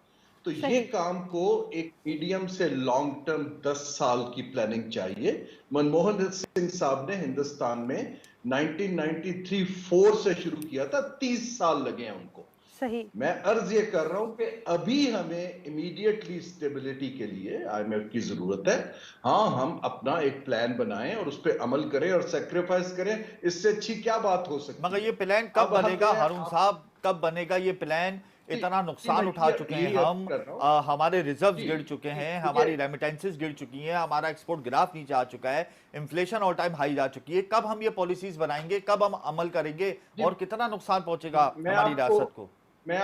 S5: तो
S1: सही।
S5: ये काम को एक मीडियम से लॉन्ग टर्म 10 साल की प्लानिंग चाहिए। मनमोहन सिंह साहब ने हिंदुस्तान में 1993-4 से शुरू किया था, 30 साल लगे हैं उनको।
S1: सही।
S5: मैं अर्ज ये कर रहा हूं कि अभी हमें इमीडिएटली स्टेबिलिटी के लिए आईएमएफ की जरूरत है। हाँ, हम अपना एक प्लान बनाएं और उस पर अमल करें और सेक्रीफाइस करें, इससे अच्छी क्या बात हो सकती
S2: मगर
S5: है।
S2: ये प्लान कब
S5: अब आते
S2: बनेगा
S5: हैं
S2: हारून
S5: आप
S2: साहब, कब बनेगा ये प्लान?
S5: जी,
S2: इतना
S5: जी, मैं
S2: नुकसान उठा चुके हैं
S5: यही अर्ज
S2: हम,
S5: कर रहा हूं।
S2: हमारे रिजर्व्स
S5: जी,
S2: गिर चुके
S5: जी,
S2: हैं,
S5: देखिए,
S2: हमारी रेमिटेंसेस गिर चुकी हैं, हमारा एक्सपोर्ट ग्राफ नीचे आ चुका है, इन्फ्लेशन ऑल टाइम हाई जा चुकी है। कब हम ये पॉलिसीज बनाएंगे, कब हम अमल करेंगे
S5: जी,
S2: और कितना नुकसान पहुंचेगा
S5: मैं
S2: हमारी
S5: आपको
S2: रियासत को?
S5: मैं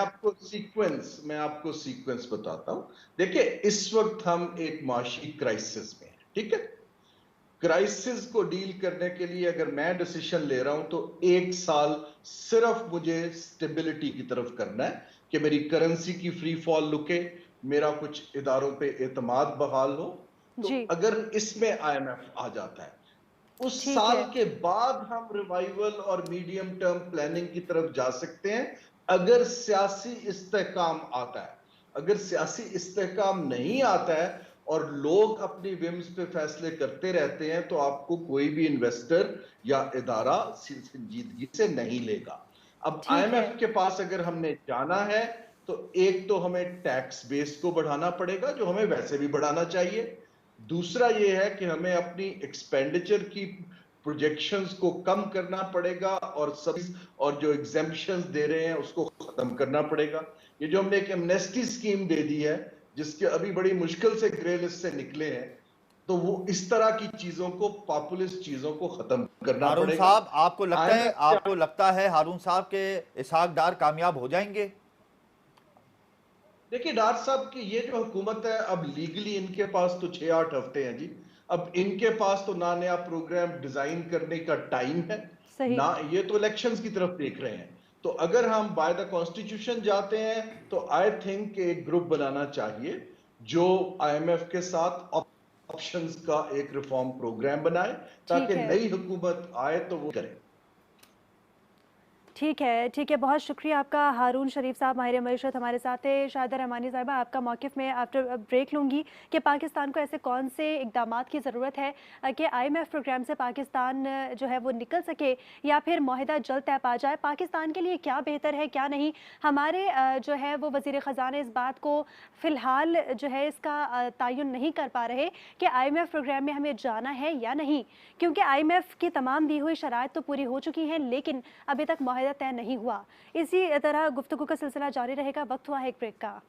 S5: आपको सीक्वेंस बताता हूं। देखिए, इस वक्त हम एक माशी क्राइसिस में हैं, ठीक है। क्राइसिस को डील करने के लिए अगर मैं डिसीजन ले रहा हूं तो 1 साल सिर्फ मुझे स्टेबिलिटी की तरफ करना है कि मेरी करेंसी की फ्री फॉल रुके, मेरा कुछ इदारों पे एतमाद बहाल हो। तो
S1: जी।
S5: अगर इसमें आईएमएफ आ जाता है, उस
S1: ठीक
S5: साल
S1: है।
S5: के बाद हम रिवाइवल और मीडियम टर्म प्लानिंग की तरफ जा सकते हैं। अगर सियासी इस्तेहकाम आता है, अगर सियासी इस्तेहकाम नहीं आता है और लोग अपनी विम्स पे फैसले करते रहते हैं, तो आपको कोई भी इन्वेस्टर या इदारा संजीदगी से नहीं लेगा। अब
S1: ठीक है।
S5: आईएमएफ के पास अगर हमने जाना है, तो एक तो हमें टैक्स बेस को बढ़ाना पड़ेगा, जो हमें वैसे भी बढ़ाना चाहिए। दूसरा यह है कि हमें अपनी एक्सपेंडिचर की प्रोजेक्शंस को कम करना पड़ेगा और जो एग्जेम्पशंस दे रहे हैं उसको खत्म करना पड़ेगा। ये जो हमने एक एमनेस्टी स्कीम दे दी है, जिसके अभी बड़ी मुश्किल से ग्रे लिस्ट से निकले हैं, तो वो इस तरह की चीजों को, पॉपुलिस्ट चीजों को खत्म करना
S2: हारून
S5: पड़ेगा।
S2: साहब,
S5: आईएमएफ से
S2: आपको लगता है हारून साहब के इसहाक डार कामयाब हो जाएंगे?
S5: देखिए डार साहब की ये जो हुकूमत है, अब लीगली इनके पास तो 6-8 हफ्ते हैं जी। अब इनके पास तो ना नया प्रोग्राम डिजाइन करने का टाइम है,
S1: सही।
S5: ना ये तो इलेक्शंस की तरफ देख रहे हैं। तो अगर हम बाय द कॉन्स्टिट्यूशन जाते हैं, तो आई थिंक एक ग्रुप बनाना चाहिए जो आईएमएफ के साथ ऑप्शंस का एक रिफॉर्म प्रोग्राम बनाए, ताकि
S1: ठीक है।
S5: नई हुकूमत आए तो वो करे।
S1: ठीक है, ठीक है। बहुत शुक्रिया आपका हारून शरीफ साहब, माहिर मईशत हमारे साथ है। शाहिदा रहमानी साहिबा, आपका मौक़िफ़ में आफ्टर ब्रेक लूँगी कि पाकिस्तान को ऐसे कौन से इक़दामात की ज़रूरत है कि आईएमएफ प्रोग्राम से पाकिस्तान जो है वो निकल सके, या फिर मुआहिदा जल्द तय पा जाए। पाकिस्तान के लिए क्या बेहतर है, क्या नहीं। हमारे जो है वो वज़ीर ख़ज़ाना इस बात को फ़िलहाल जो है इसका तयन नहीं कर पा रहे कि आईएमएफ प्रोग्राम में हमें जाना है या नहीं, क्योंकि आईएमएफ की तमाम दी हुई शराइत तो पूरी हो चुकी हैं, लेकिन अभी तक मुआहिदा तय नहीं हुआ। इसी तरह गुफ्तगू का सिलसिला जारी रहेगा। वक्त हुआ है एक ब्रेक का।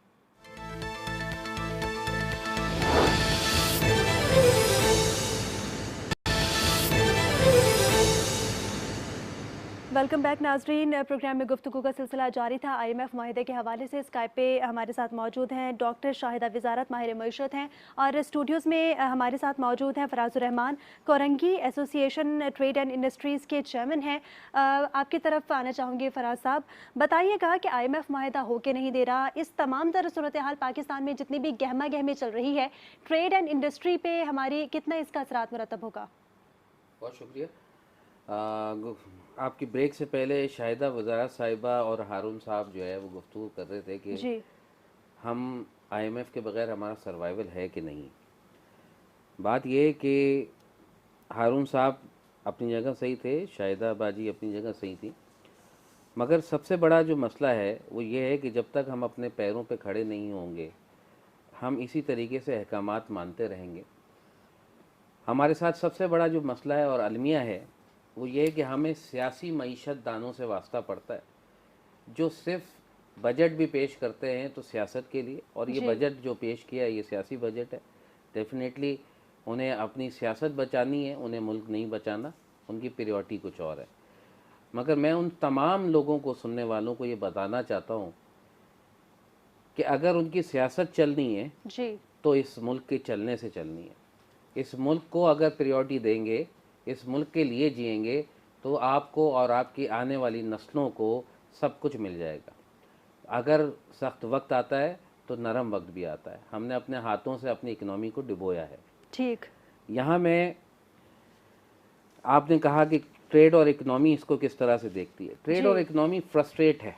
S1: वेलकम बैक नाजरीन। प्रोग्राम में गुफ्तगू का सिलसिला जारी था। आईएमएफ माहिदे के हवाले से स्काइप पे हमारे साथ मौजूद हैं डॉक्टर शाहिदा वज़ारत, माहिर मईशत हैं, और स्टूडियोज़ में हमारे साथ मौजूद हैं Farazur Rahman, Korangi association trade and industries के चेयरमैन हैं। आपकी तरफ आना चाहूँगी फराज साहब, बताइएगा कि आईएमएफ माहिदा हो के नहीं दे रहा, इस तमाम तरह सूरत हाल पाकिस्तान में जितनी भी गहमा गहमी चल रही है, ट्रेड एंड इंडस्ट्री पे हमारी कितना इसका असरात मुरतब होगा?
S3: बहुत शुक्रिया। आपकी ब्रेक से पहले शाहिदा वज़ारत साहिबा और हारून साहब जो है वो गुफ्तगू कर रहे थे कि
S1: जी।
S3: हम आईएमएफ के बगैर हमारा सर्वाइवल है कि नहीं। बात ये है कि हारून साहब अपनी जगह सही थे, शाहिदा बाजी अपनी जगह सही थी, मगर सबसे बड़ा जो मसला है वो ये है कि जब तक हम अपने पैरों पे खड़े नहीं होंगे, हम इसी तरीके से अहकामात मानते रहेंगे। हमारे साथ सबसे बड़ा जो मसला है और अलमिया है वो ये है कि हमें सियासी मईशत दानों से वास्ता पड़ता है, जो सिर्फ बजट भी पेश करते हैं तो सियासत के लिए, और ये बजट जो पेश किया है ये सियासी बजट है। डेफिनेटली उन्हें अपनी सियासत बचानी है, उन्हें मुल्क नहीं बचाना, उनकी प्रायोरिटी कुछ और है। मगर मैं उन तमाम लोगों को, सुनने वालों को ये बताना चाहता हूँ कि अगर उनकी सियासत चलनी है
S1: जी।
S3: तो इस मुल्क के चलने से चलनी है। इस मुल्क को अगर प्रायोरिटी देंगे, इस मुल्क के लिए जिएंगे, तो आपको और आपकी आने वाली नस्लों को सब कुछ मिल जाएगा। अगर सख्त वक्त आता है तो नरम वक्त भी आता है। हमने अपने हाथों से अपनी इकनॉमी को डुबोया है।
S1: ठीक।
S3: यहाँ में आपने कहा कि ट्रेड और इकनॉमी इसको किस तरह से देखती है। ट्रेड और इकनॉमी फ्रस्ट्रेट है।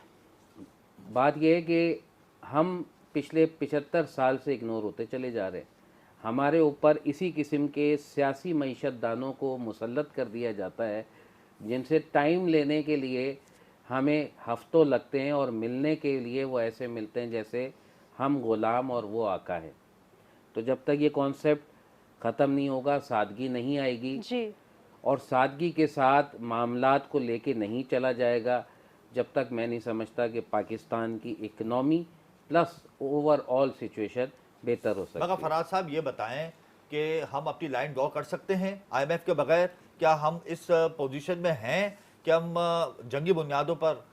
S3: बात यह है कि हम पिछले 75 साल से इग्नोर होते चले जा रहे हैं। हमारे ऊपर इसी किस्म के सियासी मईशतदानों को मुसल्लत कर दिया जाता है, जिनसे टाइम लेने के लिए हमें हफ्तों लगते हैं और मिलने के लिए वो ऐसे मिलते हैं जैसे हम गुलाम और वो आका है। तो जब तक ये कॉन्सेप्ट ख़त्म नहीं होगा, सादगी नहीं आएगी
S1: जी।
S3: और सादगी के साथ मामलात को लेके नहीं चला जाएगा, जब तक मैं नहीं समझता कि पाकिस्तान की इकनॉमी प्लस ओवरऑल सिचुएशन बेहतर हो सकती
S2: मगर
S3: है।
S2: फराज साहब ये बताएं कि हम अपनी लाइन ड्रॉ कर सकते हैं आईएमएफ के बगैर? क्या हम इस पोजीशन में हैं कि हम जंगी बुनियादों पर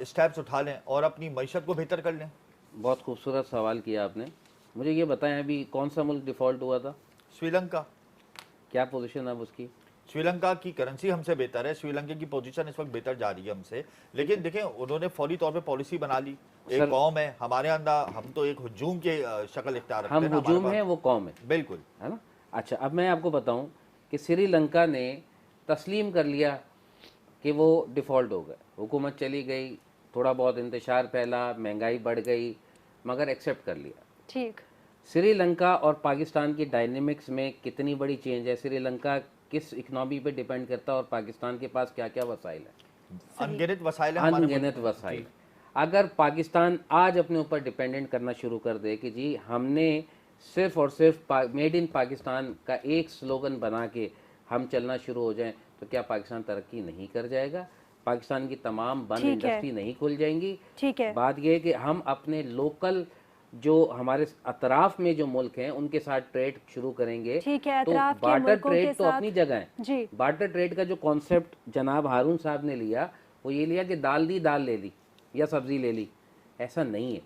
S2: स्टेप्स उठा लें और अपनी मईशत को बेहतर कर लें?
S3: बहुत खूबसूरत सवाल किया आपने। मुझे ये बताएं, अभी कौन सा मुल्क डिफ़ॉल्ट हुआ था?
S2: श्रीलंका।
S3: क्या पोजीशन अब उसकी?
S2: श्रीलंका की करेंसी हमसे बेहतर है, श्रीलंका की पोजीशन इस वक्त बेहतर जा रही है हमसे, लेकिन देखें उन्होंने फौरी तौर पे पॉलिसी बना ली। एक कौम है हमारे अंदर, हम तो एक हुजूम के शक्ल इख्तियार रखते
S3: हम
S2: हैं ना, हमारे
S3: हुजूम
S2: पास।
S3: है, वो कौम
S2: बिल्कुल।
S3: है ना। अच्छा, अब मैं आपको बताऊं कि श्रीलंका ने तस्लीम कर लिया कि वो डिफ़ॉल्ट हो गए, हुकूमत चली गई, थोड़ा बहुत इंतशार फैला, महंगाई बढ़ गई, मगर एक्सेप्ट कर लिया।
S1: ठीक।
S3: श्रीलंका और पाकिस्तान की डायनेमिक्स में कितनी बड़ी चेंज है। श्रीलंका किस इकनॉमी पे डिपेंड करता है और पाकिस्तान के पास क्या क्या वसाइल है?
S2: अनगिनत वसाइल है हमारे मुल्क
S3: अनगिनत
S2: में।
S3: वसाइल। अगर पाकिस्तान आज अपने ऊपर डिपेंडेंट करना शुरू कर दे कि जी हमने सिर्फ और सिर्फ मेड इन पाकिस्तान का एक स्लोगन बना के हम चलना शुरू हो जाएं, तो क्या पाकिस्तान तरक्की नहीं कर जाएगा? पाकिस्तान की तमाम बंद
S1: ठीक है।
S3: इंडस्ट्री नहीं खुल जाएंगी?
S1: ठीक है।
S3: बात यह है कि हम अपने लोकल जो हमारे अतराफ में जो मुल्क हैं उनके साथ ट्रेड शुरू करेंगे।
S1: ठीक है,
S3: तो
S1: अतराफ के
S3: बार्टर
S1: मुल्कों के
S3: ट्रेड तो
S1: साथ
S3: अपनी जगह है।
S1: जी।
S3: बार्टर ट्रेड का जो कॉन्सेप्ट जनाब हारून साहब ने लिया, वो ये लिया कि दाल दी दाल ले ली या सब्जी ले ली, ऐसा नहीं है।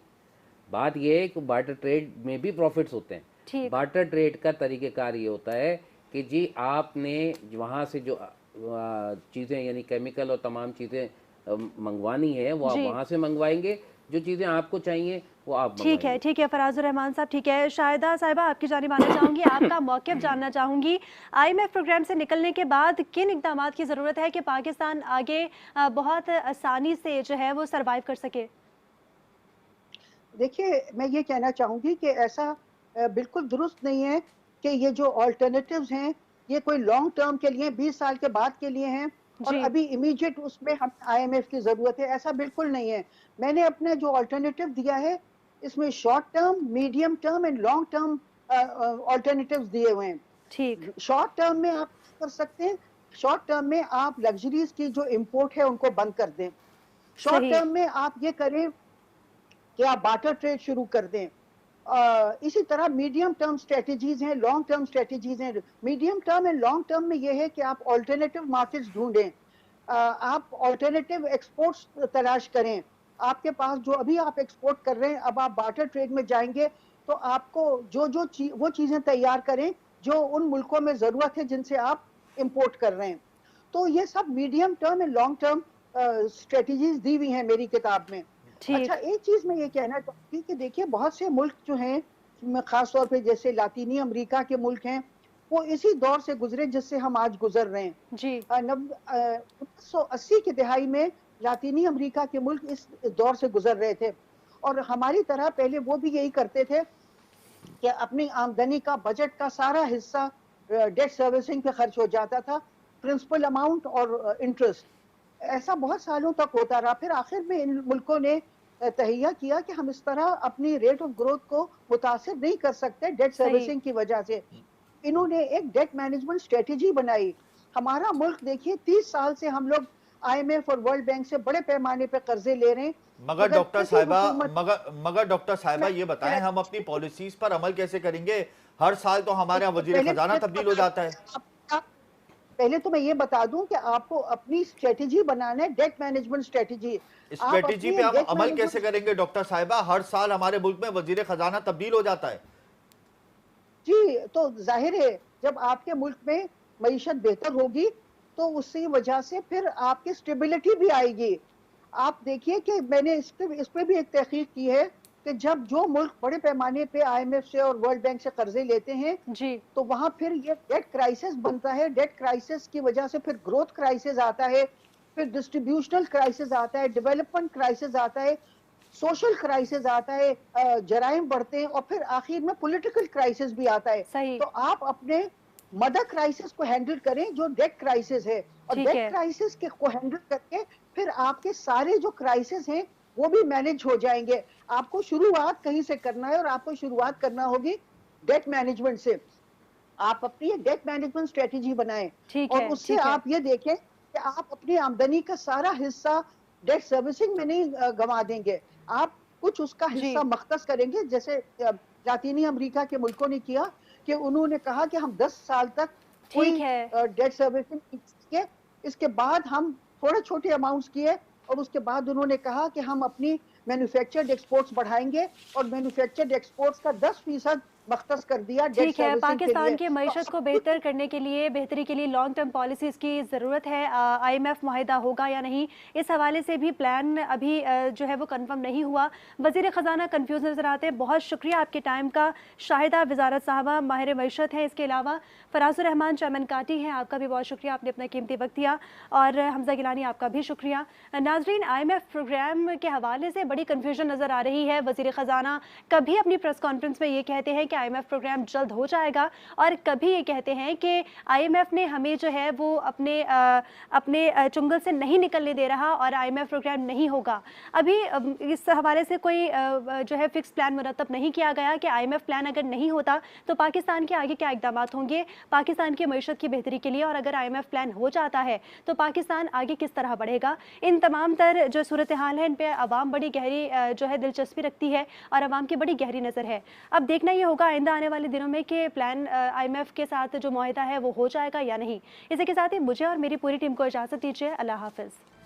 S3: बात यह है कि बार्टर ट्रेड में भी प्रॉफिट्स होते हैं।
S1: ठीक।
S3: बार्टर ट्रेड का तरीक़ेकार ये होता है कि जी आपने वहाँ से जो चीज़ें यानी केमिकल और तमाम चीज़ें मंगवानी है वो आप
S1: जी।
S3: वहाँ से मंगवाएंगे, जो चीज़ें आपको चाहिए वो आप
S1: ठीक है, ठीक है फराजुर रहमान साहब। ठीक है, शाहिदा साहिबा आपकी जानिब आना चाहूँगी, आपका मौक़िफ़ जानना चाहूँगी। आईएमएफ प्रोग्राम से निकलने के बाद किन इक़दामात की ज़रूरत है कि पाकिस्तान आगे बहुत आसानी से जो है वो सर्वाइव कर सके?
S4: देखिए, मैं ये कहना चाहूँगी कि ऐसा बिल्कुल दुरुस्त नहीं है कि ये जो अल्टरनेटिव्स हैं, ये कोई लॉन्ग टर्म के लिए 20 साल के बाद के लिए हैं और
S1: जी।
S4: अभी इमीडिएट उसमें हम आईएमएफ की ज़रूरत है, ऐसा बिल्कुल नहीं है। मैंने अपने जो अल्टरनेटिव दिया है, इसमें short term, medium term and long term alternatives दिए हुए हैं।
S1: ठीक।
S4: शॉर्ट टर्म में आप कर सकते हैं, शॉर्ट टर्म में आप लग्जरीज की जो इंपोर्ट है उनको बंद कर दें। शॉर्ट
S1: सही।
S4: टर्म में आप ये करें कि आप बार्टर ट्रेड शुरू कर दें। इसी तरह मीडियम टर्म स्ट्रेटजीज हैं, लॉन्ग टर्म स्ट्रेटजीज हैं। Medium term and long term में ये है कि आप ऑल्टरनेटिव मार्केट्स ढूंढें, आप ऑल्टरनेटिव एक्सपोर्ट्स तलाश करें। आपके पास जो अभी आप एक्सपोर्ट कर रहे हैं, अब आप बार्टर ट्रेड में जाएंगे तो आपको वो चीज़ें तैयार करें जो उन मुल्कों में ज़रूरत है जिनसे आप इंपोर्ट कर रहे हैं। तो ये सब medium term and long term strategies दी हुई हैं मेरी किताब में। अच्छा, एक चीज मैं ये कहना चाहूँगी कि देखिए बहुत से मुल्क जो हैं, खास तौर पे जैसे लातीनी अमेरिका के मुल्क हैं, वो इसी दौर से गुजरे जिससे हम आज गुजर रहे हैं।
S1: जी।
S4: 1980 की दहाई में लातीनी अमेरिका के मुल्क इस दौर से गुजर रहे थे और हमारी तरह पहले वो भी यही करते थे कि अपनी आमदनी का, बजट का सारा हिस्सा डेट सर्विसिंग पे खर्च हो जाता था, प्रिंसिपल अमाउंट और इंटरेस्ट। ऐसा बहुत सालों तक होता रहा। फिर आखिर में इन मुल्कों ने तहिया किया कि हम इस तरह अपनी रेट ऑफ ग्रोथ को मुतासिर नहीं कर सकते डेट सर्विसिंग की वजह से। इन्होंने एक डेट मैनेजमेंट स्ट्रेटेजी बनाई। हमारा मुल्क देखिए 30 साल से हम लोग आईएमएफ और वर्ल्ड बैंक से बड़े पैमाने पे कर्जे ले रहे हैं।
S2: मगर डॉक्टर साहिबा ये बताएं, हम अपनी पॉलिसीज पर अमल कैसे करेंगे? हर साल तो हमारे यहाँ वजीर खजाना तब्दील हो जाता है।
S4: पहले तो मैं ये बता दूं कि आपको अपनी स्ट्रेटेजी बनाना है, डेट मैनेजमेंट स्ट्रेटेजी।
S2: स्ट्रेटेजी पे हम अमल कैसे करेंगे डॉक्टर साहिबा? हर साल हमारे मुल्क में वजीर खजाना तब्दील हो जाता है।
S4: जी, तो जाहिर है जब आपके मुल्क में मईशत बेहतर होगी तो उसी वजह से फिर आपकी स्टेबिलिटी भी आएगी। आप देखिए कि मैंने इस पे भी एक तहकीक की है कि जब जो मुल्क बड़े पैमाने पे आईएमएफ से और वर्ल्ड बैंक से कर्जे लेते हैं
S1: जी।
S4: तो वहां फिर ये डेट क्राइसिस बनता है। डेट क्राइसिस की वजह से फिर ग्रोथ क्राइसिस आता है, फिर डिस्ट्रीब्यूशनल क्राइसिस आता है, डेवलपमेंट क्राइसिस आता है। सोशल क्राइसिस आता है, जराइम बढ़ते हैं और फिर आखिर में पॉलिटिकल क्राइसिस भी आता है।
S1: सही।
S4: तो आप अपने मदर क्राइसिस को हैंडल करें जो डेट क्राइसिस है, और
S1: ठीक
S4: डेट
S1: है।
S4: क्राइसिस के को हैंडल करके फिर आपके सारे जो क्राइसिस हैं वो भी मैनेज हो जाएंगे। आपको शुरुआत कहीं से करना है और आपको शुरुआत करना होगी डेट मैनेजमेंट से। आप अपनी डेट मैनेजमेंट स्ट्रेटेजी बनाएं
S1: ठीक
S4: और
S1: है,
S4: उससे
S1: ठीक है।
S4: आप ये देखें कि आप अपनी आमदनी का सारा हिस्सा डेट सर्विसिंग में नहीं गंवा देंगे। आप कुछ उसका
S1: जी।
S4: हिस्सा मख्तस करेंगे, जैसे लातीनी अमेरिका के मुल्कों ने किया कि उन्होंने कहा कि हम 10 साल तक
S1: ठीक
S4: कोई
S1: है।
S4: डेट सर्विसिंग नहीं किए, इसके बाद हम थोड़े छोटे अमाउंट्स किए और उसके बाद उन्होंने कहा कि हम अपनी मैन्युफैक्चर्ड एक्सपोर्ट्स बढ़ाएंगे और मैन्युफैक्चर्ड एक्सपोर्ट्स का 10% मख्तस कर दिया डेट
S1: ठीक है,
S4: सर्विसिंग के
S1: पाकिस्तान
S4: लिए।
S1: की
S4: तो
S1: मईशत
S4: सब
S1: को
S4: कुछ
S1: बेहतर करने के लिए, बेहतरी के लिए लॉन्ग टर्म पॉलिसीज़ की ज़रूरत है। IMF मुआहिदा होगा या नहीं, इस हवाले से भी प्लान अभी जो है वो कंफर्म नहीं हुआ। वज़ीर ख़जाना कन्फ्यूज़ नज़र आते हैं। बहुत शुक्रिया आपके टाइम का। शाहिदा वज़ारत साहबा माहिर मईशत हैं, इसके अलावा फराजुर रहमान चमन काटी हैं, आपका भी बहुत शुक्रिया, आपने अपना कीमती वक्त दिया। और हमज़ा गिलानी, आपका भी शुक्रिया। नाज़रीन, IMF प्रोग्राम के हवाले से बड़ी कन्फ्यूजन नज़र आ रही है। वज़ीर ख़जाना कभी अपनी प्रेस कॉन्फ्रेंस में ये कहते हैं कि IMF प्रोग्राम जल्द हो जाएगा, और कभी ये कहते हैं कि IMF ने हमें जो है वो अपने चुंगल से नहीं निकलने दे रहा और IMF प्रोग्राम नहीं होगा। अभी इस हवाले से कोई जो है फिक्स प्लान मुरतब नहीं किया गया कि IMF प्लान अगर नहीं होता तो पाकिस्तान के आगे क्या इक़दाम होंगे पाकिस्तान की मईशत की बेहतरी के लिए, और अगर IMF प्लान हो जाता है तो पाकिस्तान आगे किस तरह बढ़ेगा। इन तमाम तर जो सूरत हाल है इन पर आवाम बड़ी गहरी जो है दिलचस्पी रखती है और आवाम की बड़ी गहरी नज़र है। अब देखना ये होगा आइंदा आने वाले दिनों में कि प्लान IMF के साथ जो मुआहिदा है वो हो जाएगा या नहीं। इसी के साथ ही मुझे और मेरी पूरी टीम को इजाज़त दीजिए। अल्लाह हाफ़िज़।